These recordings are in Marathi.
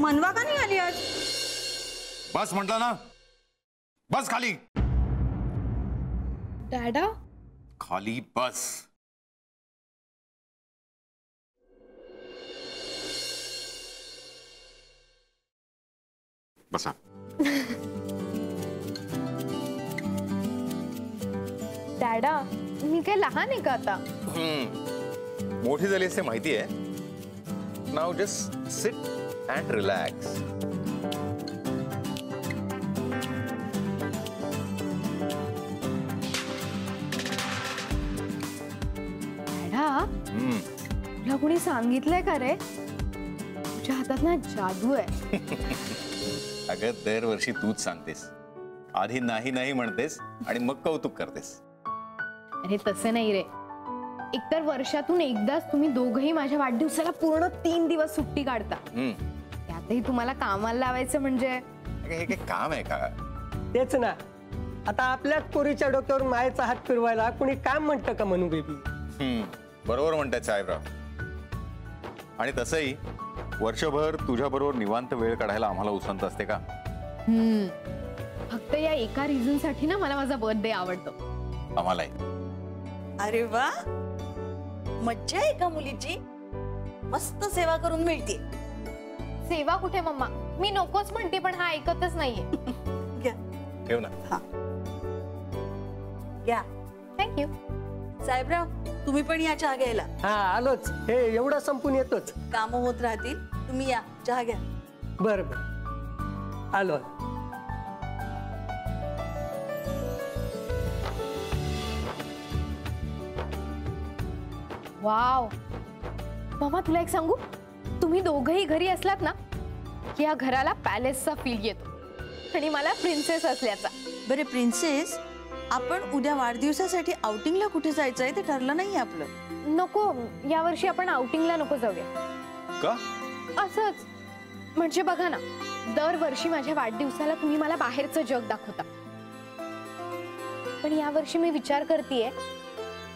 मनवा का नाही आली आज? बस म्हटलं ना, बस खाली. डॅडा खाली बस. बसा. डॅडा मी काय लहान आहे का आता? मोठी झाली असते माहिती आहे. Now just sit and relax. डॅडा तुला कोणी सांगितलंय का रे तुझ्या हातात ना जादू आहे? अगं दरवर्षी तूच सांगतेस, आधी नाही नाही म्हणतेस आणि मग कौतुक करतेस. अरे तसं नाही रे, एकतर वर्षातून एकदाच तुम्ही दोघही माझ्या वाढदिवसाला पूर्ण 3 दिवस सुट्टी काढता. त्यातही तुम्हाला कामाला लावायचं म्हणजे हे काय काम आहे का? तेच ना, आता आपल्याच पोरीच्या डोक्यावर मायेचा हात फिरवायला कोणी काम म्हणतं का मनू बेबी? बरोबर म्हणताय साहेबराव. आणि तसंही वर्षभर तुझ्या बरोबर निवांत वेळ काढायला आम्हाला उसंत असते का? फक्त या एका रिझन साठी ना मला माझा बर्थडे आवडतो. आम्हालाही. अरे वा, मज्जा आहे का मुलीची? मस्त सेवा करून मिळते. सेवा कुठे मम्मा, मी नकोच म्हणते पण हा ऐकतच नाहीये. घ्या. ठेव ना. हा घ्या. थँक्यू. साहेबराव तुम्ही पण या चहा घ्यायला. हा आलोच, हे एवढं संपून येतोच. काम होत राहतील, तुम्ही या चहा घ्या. बर बर आलो. वाव मामा, तुला एक सांगू, तुम्ही दोघही घरी असलात ना की या घराला पॅलेसचा फील येतो आणि मला प्रिन्सेस असल्याचा. बरे प्रिन्सेस, आपण उद्या वाढदिवसासाठी आउटिंगला कुठे जायचंय ते ठरलं नाही आपलं. नको, यावर्षी आपण आउटिंगला नको जाऊया. का? असंच. म्हणजे बघा ना, दरवर्षी माझ्या वाढदिवसाला तुम्ही मला बाहेरचं जग दाखवता, पण यावर्षी मी विचार करतेय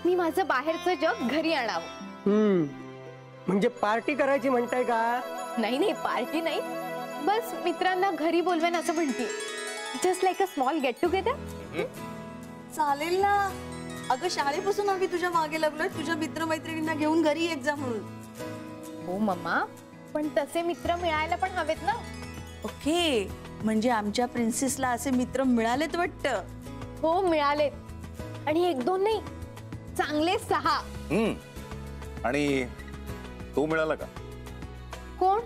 मी माझं बाहेरचं जग घरी आणावं. म्हणजे पार्टी करायची म्हणताय का? नाही नाही, पार्टी नाही, बस मित्रांना घरी बोलवेन असं म्हणते. Just like a small get together. चालेल ना. अगं शाळेपासून आम्ही तुझ्या मागे लागलोय, तुझ्या मित्रमैत्रिणींना घेऊन घरी येत जा म्हणून. हो मम्मा, पण तसे मित्र मिळायला पण हवेत ना. ओके, म्हणजे आमच्या प्रिन्सेसला असे मित्र मिळालेत वाटतं. हो मिळालेत, आणि 1-2 नाही, चांगले 6. आणि तो मिळाला का? कोण?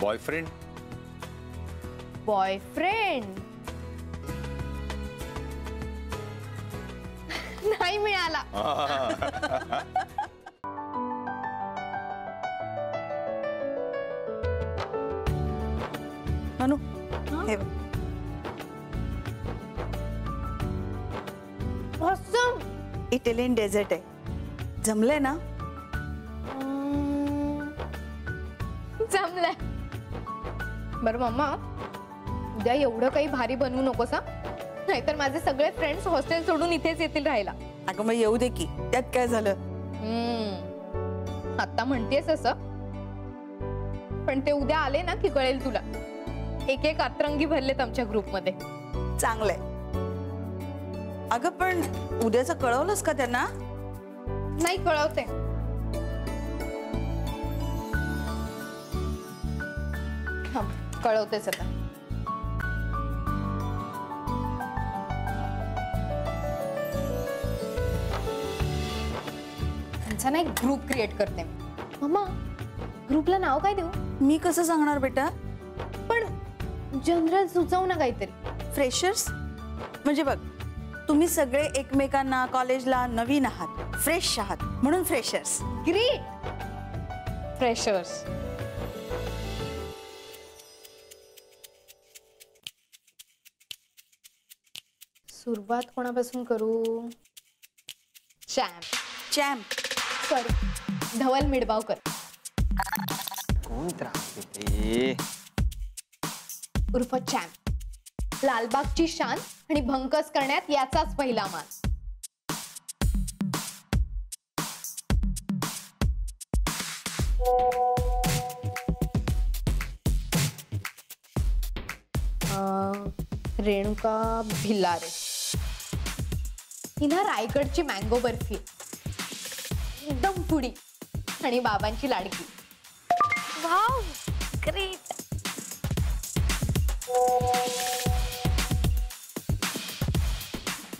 बॉयफ्रेंड. बॉयफ्रेंड नाही मिळाला. मनू हे ऑसम. इटालियन डेझर्ट आहे, जमलंय ना? जमलंय. बरं मम्मा, उद्या एवढं काही भारी बनवू नकोस हा, नाहीतर माझे सगळे फ्रेंड्स हॉस्टेल सोडून इथेच येतील राहायला. अगं मग येऊ दे की, त्यात काय झालं? आता म्हणतेस असं, पण ते उद्या आले ना की कळेल तुला. एक अतरंगी भरलेत आमच्या ग्रुपमध्ये. चांगलंय. अगं पण उद्याचं कळवलंस का त्यांना? नाही, कळवते. कळवतेच आता. त्यांचा ना एक ग्रुप क्रिएट करते मी. मम्मा, ग्रुपला नाव काय देऊ? मी कसं सांगणार बेटा? पण जनरल सुचवू ना काहीतरी. फ्रेशर्स म्हणजे बघ, तुम्ही सगळे एकमेकांना कॉलेजला नवीन आहात, फ्रेश आहात, म्हणून फ्रेशर्स. ग्रेट. फ्रेशर्स. सुरुवात कोणापासून करू? चॅम्प. चॅम्प. सॉरी, धवल मिडबावकर. कोण त्रास देते? उर्फ चॅम्प. लालबागची शान आणि भंकस करण्यात याचाच पहिला मान. रेणुका भिलारे. ही ना रायगडची मँगो बर्फी, एकदम पुडी आणि बाबांची लाडकी. Wow, great.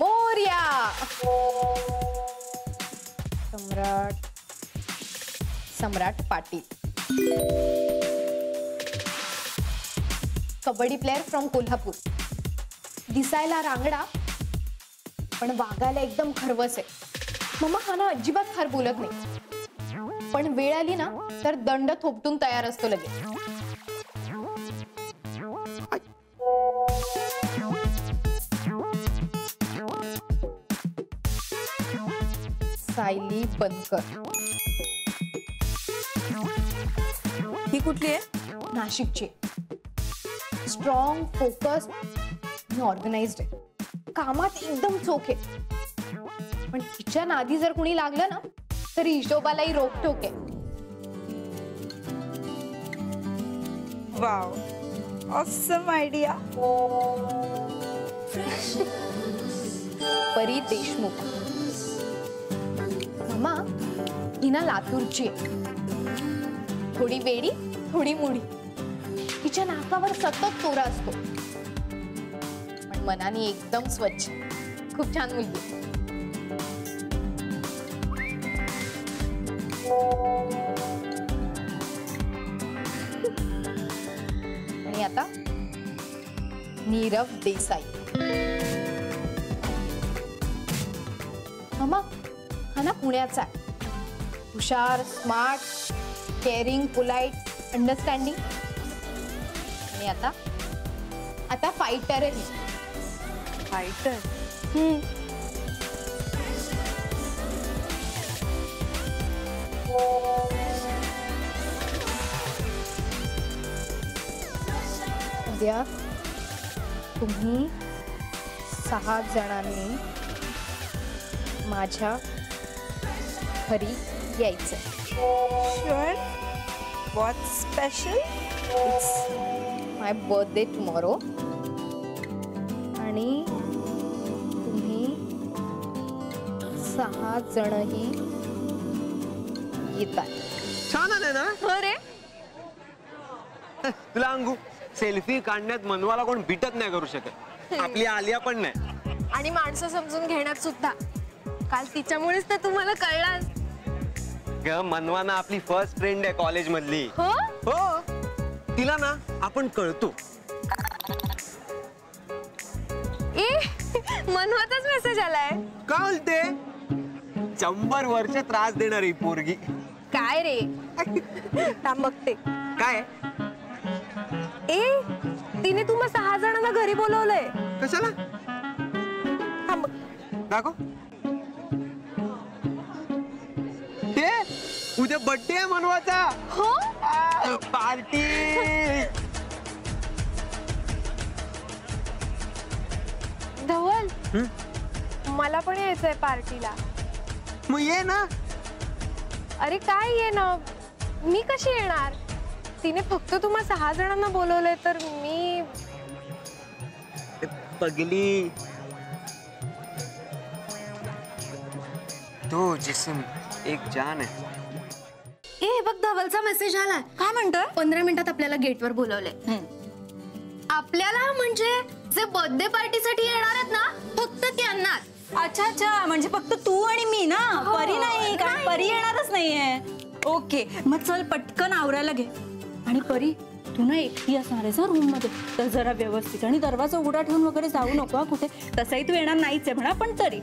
मोरया. Samrat Patil, kabaddi player from Kolhapur. दिसायला रांगडा पण वागायला एकदम खरवस आहे. मम्मा हा ना अजिबात फार बोलत नाही, पण वेळ आली ना तर दंड थोपटून तयार असतो लगेच. सायली बनकर. ही कुठली आहे? नाशिकची. स्ट्रॉंग, फोकस आणि ऑर्गनाइज्ड आहे. कामात एकदम चोख आहे, पण तिच्या नादी जर कुणी लागलं ना तर हिशोबालाही रोकटोक आहे. Wow, awesome idea. परी देशमुख. मामा ही ना लातूरची आहे. थोडी वेडी, थोडी मुडी. तिच्या नाकावर सतत तोरा असतो, पण मनाने एकदम स्वच्छ. खूप छान मुलगी. आणि आता नीरव देसाई. मामा हा ना पुण्याचा आहे. हुशार, स्मार्ट, केअरिंग, पोलाइट, अंडरस्टँडिंग. आणि आता फायटर आहे. फायटर. उद्या तुम्ही 6 जणांनी माझ्या घरी यायचं. Sure. What's special? It's my birthday tomorrow. आणि तुम्ही 6 जणही येतात. छान आले ना. अरे तुला अंगू, सेल्फी काढण्यात मनवाला कोण बीटच नाही करू शकत. आपली आलिया पण नाही. आणि माणसं समजून घेण्यात सुद्धा. काल तिच्यामुळेच तर तुम्हाला कळलं. ग मनवाना आपली फर्स्ट फ्रेंड आहे कॉलेज मधली. हो हो, तिला ना आपण कळतो. ए मनवातच मेसेज आलाय. का बोलते? 100 वर्ष त्रास देणारी पोरगी. काय रे? बघते. काय ए तिने तुम्हा 6 जणांना घरी बोलवलंय. कशाला? दाखव. ते उद्या बर्थडे आहे मनवाचा. हो, पार्टी. धवल मला पण यायचंय पार्टीला. मग ये ना. अरे काय ये ना, मी कशी येणार? तिने फक्त तुम्हा 6 जणांना बोलवलंय तर मी. पगली, तो जिस्म एक जान है. ए बघ धवलचा मेसेज आलाय. काय म्हणतोय? 15 मिनिटात आपल्याला गेटवर बोलवलंय. आपल्याला म्हणजे जे बर्थडे पार्टीसाठी येणार आहेत ना, फक्त त्यांना. अच्छा अच्छा, म्हणजे फक्त तू आणि मी ना, परी नाही. कारण परी येणारच नाहीये. ओके, मग चल पटकन आवरायला घे. आणि परी तू ना एकटी असणार आहेस रूम मध्ये, तर जरा व्यवस्थित आणि दरवाजा उघडा ठेवून वगैरे जाऊ नको कुठे. तसंही तू येणार नाहीच आहे म्हणा, पण तरी.